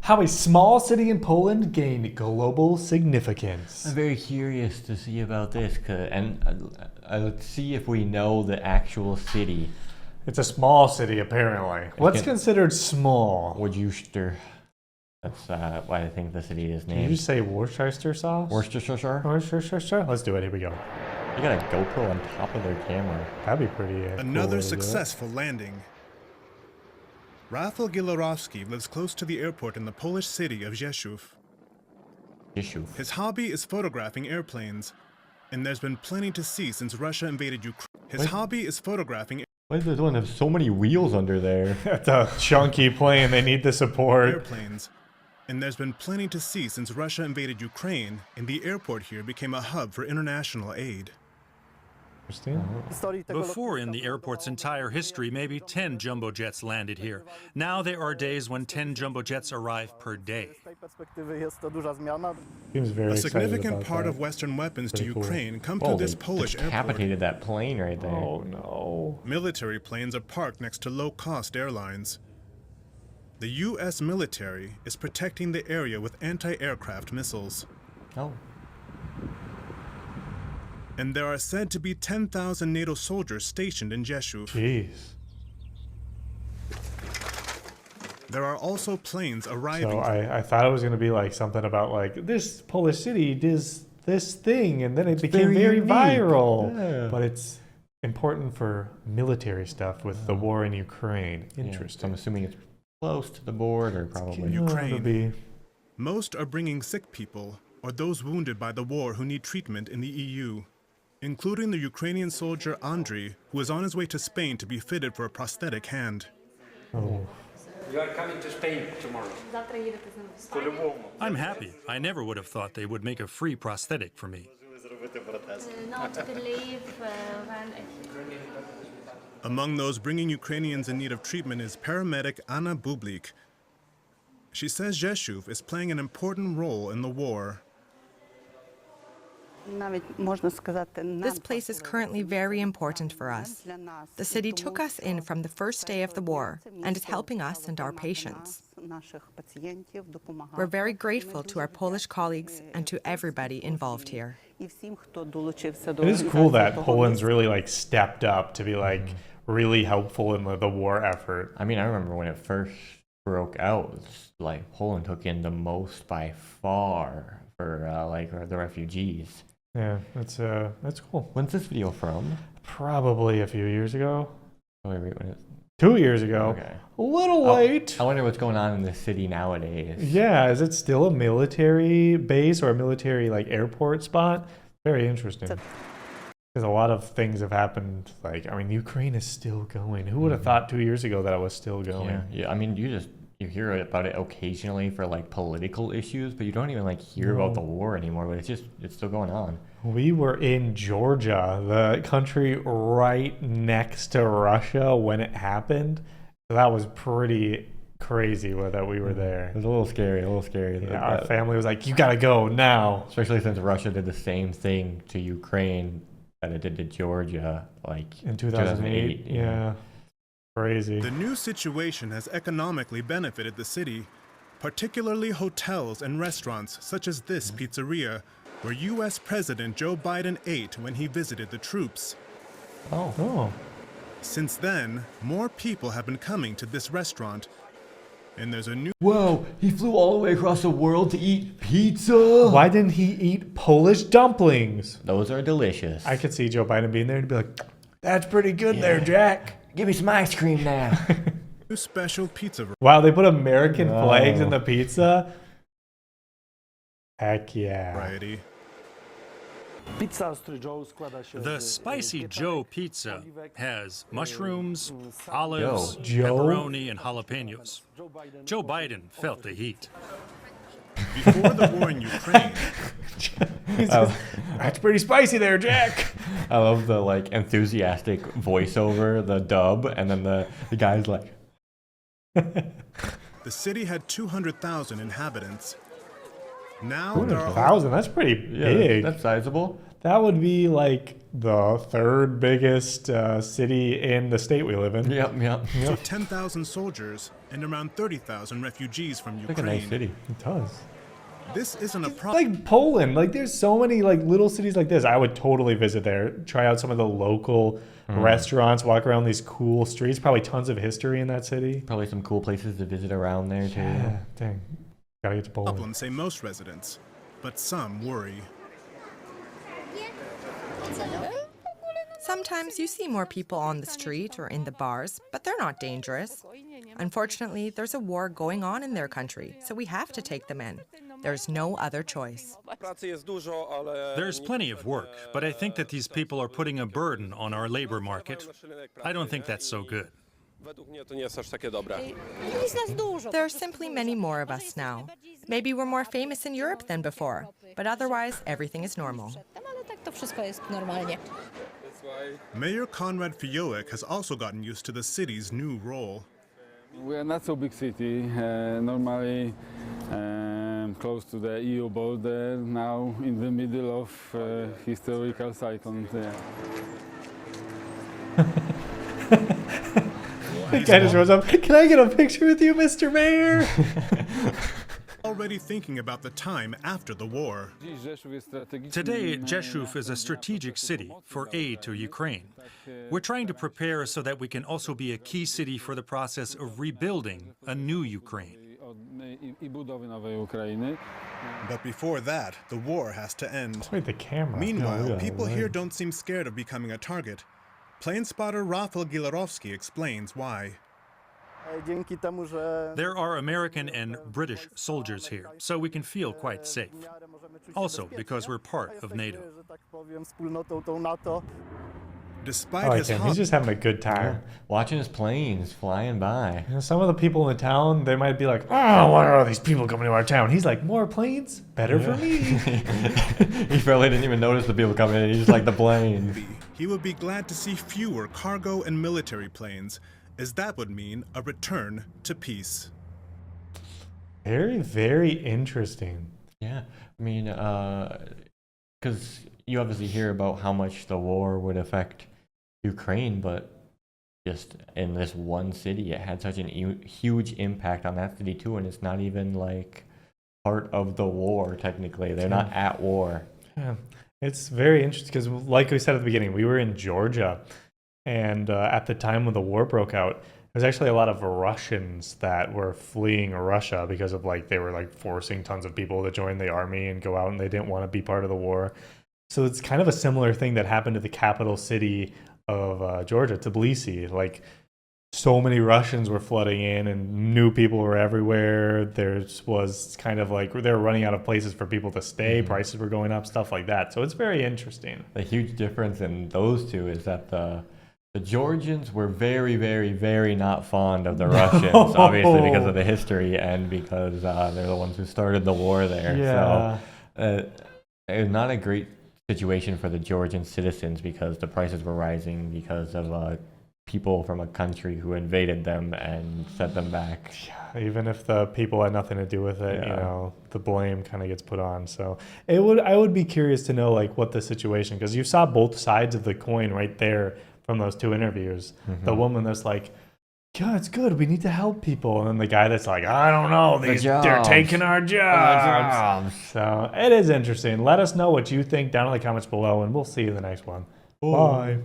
How a small city in Poland gained global significance. I'm very curious to see about this, let's see if we know the actual city. It's a small city, apparently. What's considered small? Worcester. That's why I think the city is named. Did you just say Worcestershire sauce? Worcestershire? Worcestershire? Let's do it. Here we go. They got a GoPro on top of their camera. That'd be pretty Another cool successful landing. Rafał Gilarowski lives close to the airport in the Polish city of Rzeszów. His hobby is photographing airplanes, and there's been plenty to see since Russia invaded Ukraine. His hobby is photographing Why does this one have so many wheels under there? It's a chunky plane. They need the support. airplanes. And there's been plenty to see since Russia invaded Ukraine, and the airport here became a hub for international aid. Before, in the airport's entire history, maybe 10 jumbo jets landed here. Now there are days when 10 jumbo jets arrive per day. Seems very A significant about part that. of Western weapons to Pretty cool. Ukraine come through this Polish airport. Decapitated that plane right there. Oh no. Military planes are parked next to low-cost airlines. The U.S. military is protecting the area with anti-aircraft missiles. Oh. And there are said to be 10,000 NATO soldiers stationed in Rzeszów. Jeez. There are also planes arriving. So I thought it was going to be like something about like this Polish city does this thing and then it became very unique. viral. Yeah. But it's important for military stuff with the war in Ukraine. Yeah, Interesting. so I'm assuming it's close to the border, probably. Ukraine. Most are bringing sick people or those wounded by the war who need treatment in the EU, including the Ukrainian soldier Andriy, who is on his way to Spain to be fitted for a prosthetic hand. Oh. You are coming to Spain tomorrow. I'm happy. I never would have thought they would make a free prosthetic for me. Among those bringing Ukrainians in need of treatment is paramedic Anna Bublik. She says Rzeszów is playing an important role in the war. This place is currently very important for us. The city took us in from the first day of the war and is helping us and our patients. We're very grateful to our Polish colleagues and to everybody involved here. It is cool that Poland's really like stepped up to be like really helpful in the war effort. I mean, I remember when it first broke out, like Poland took in the most by far for like the refugees. Yeah, that's cool. When's this video from? Probably a few years ago. Oh, wait, 2 years ago. Okay. A little late. I wonder what's going on in this city nowadays. Yeah, is it still a military base or a military like airport spot? Very interesting. Because a lot of things have happened. Like, I mean, Ukraine is still going. Who would have thought 2 years ago that it was still going? Yeah. I mean, you hear about it occasionally for like political issues, but you don't even like hear about the war anymore. But it's still going on. We were in Georgia, the country right next to Russia when it happened. So that was pretty crazy that we were there. It was a little scary. Yeah, our family was like, you gotta go now. Especially since Russia did the same thing to Ukraine that it did to Georgia, like in 2008. Yeah. Crazy. The new situation has economically benefited the city, particularly hotels and restaurants such as this pizzeria, where U.S. President Joe Biden ate when he visited the troops. Oh. Since then, more people have been coming to this restaurant, and there's a new... Whoa, he flew all the way across the world to eat pizza? Why didn't he eat Polish dumplings? Those are delicious. I could see Joe Biden being there and be like, that's pretty good there, Jack. Give me some ice cream now. new special pizza. Wow, they put American flags in the pizza? Heck yeah. Variety. The Spicy Joe pizza has mushrooms, olives, Joe? pepperoni, and jalapenos. Joe Biden felt the heat. Before the war in Ukraine, That's pretty spicy there, Jack. I love the like enthusiastic voiceover, the dub, and then the guy's like, the city had 200,000 inhabitants. Now there are 200,000, that's pretty big. That's sizable. That would be like the third biggest city in the state we live in. Yep. so 10,000 soldiers and around 30,000 refugees from It's like a Ukraine. nice city. It does. This isn't a problem. Like Poland, like there's so many like little cities like this. I would totally visit there, try out some of the local restaurants, walk around these cool streets. Probably tons of history in that city. Probably some cool places to visit around there too. Yeah, dang. Gotta get to Poland. Problem, say most residents, but some worry. Sometimes you see more people on the street or in the bars, but they're not dangerous. Unfortunately, there's a war going on in their country, so we have to take them in. There's no other choice. There's plenty of work, but I think that these people are putting a burden on our labor market. I don't think that's so good. There are simply many more of us now. Maybe we're more famous in Europe than before, but otherwise everything is normal. Mayor Konrad Fiołek has also gotten used to the city's new role. We are not so big city, normally close to the EU border, now in the middle of historical site on there. The guy just rose up. Can I get a picture with you, Mr. Mayor? Already thinking about the time after the war. Today, Rzeszów is a strategic city for aid to Ukraine. We're trying to prepare so that we can also be a key city for the process of rebuilding a new Ukraine. But before that, the war has to end. Wait, the camera. Meanwhile, Yeah, people right. here don't seem scared of becoming a target. Plane spotter Rafał Gilarowski explains why. There are American and British soldiers here, so we can feel quite safe. Also, because we're part of NATO. Despite I like his him. hobby, He's just having a good time. Watching his planes flying by. You know, some of the people in the town, they might be like, "Oh, why are all these people coming to our town?" He's like, "More planes, better for me." He probably didn't even notice the people coming in. He just like the plane. he would be glad to see fewer cargo and military planes, as that would mean a return to peace. Very, very interesting. Yeah, I mean, because you obviously hear about how much the war would affect Ukraine, but just in this one city, it had such a huge impact on that city too, and it's not even like part of the war technically. They're not at war. Yeah, it's very interesting because, like we said at the beginning, we were in Georgia, and at the time when the war broke out, there's actually a lot of Russians that were fleeing Russia because of like they were like forcing tons of people to join the army and go out, and they didn't want to be part of the war. So it's kind of a similar thing that happened to the capital city of Georgia, Tbilisi. Like so many Russians were flooding in, and new people were everywhere. There was kind of like they were running out of places for people to stay. Prices were going up, stuff like that. So it's very interesting. The huge difference in those two is that the Georgians were very, very, very not fond of the Russians, obviously because of the history and because they're the ones who started the war there. Yeah. So it was not a great situation for the Georgian citizens because the prices were rising because of people from a country who invaded them and set them back. Even if the people had nothing to do with it, you Yeah. know, the blame kind of gets put on. So I would be curious to know like what the situation, because you saw both sides of the coin right there from those two interviews. The woman that's like, "Yeah, it's good. We need to help people," and then the guy that's like, "I don't know. They're jobs. taking our jobs." So it is interesting. Let us know what you think down in the comments below, and we'll see you in the next one. Bye.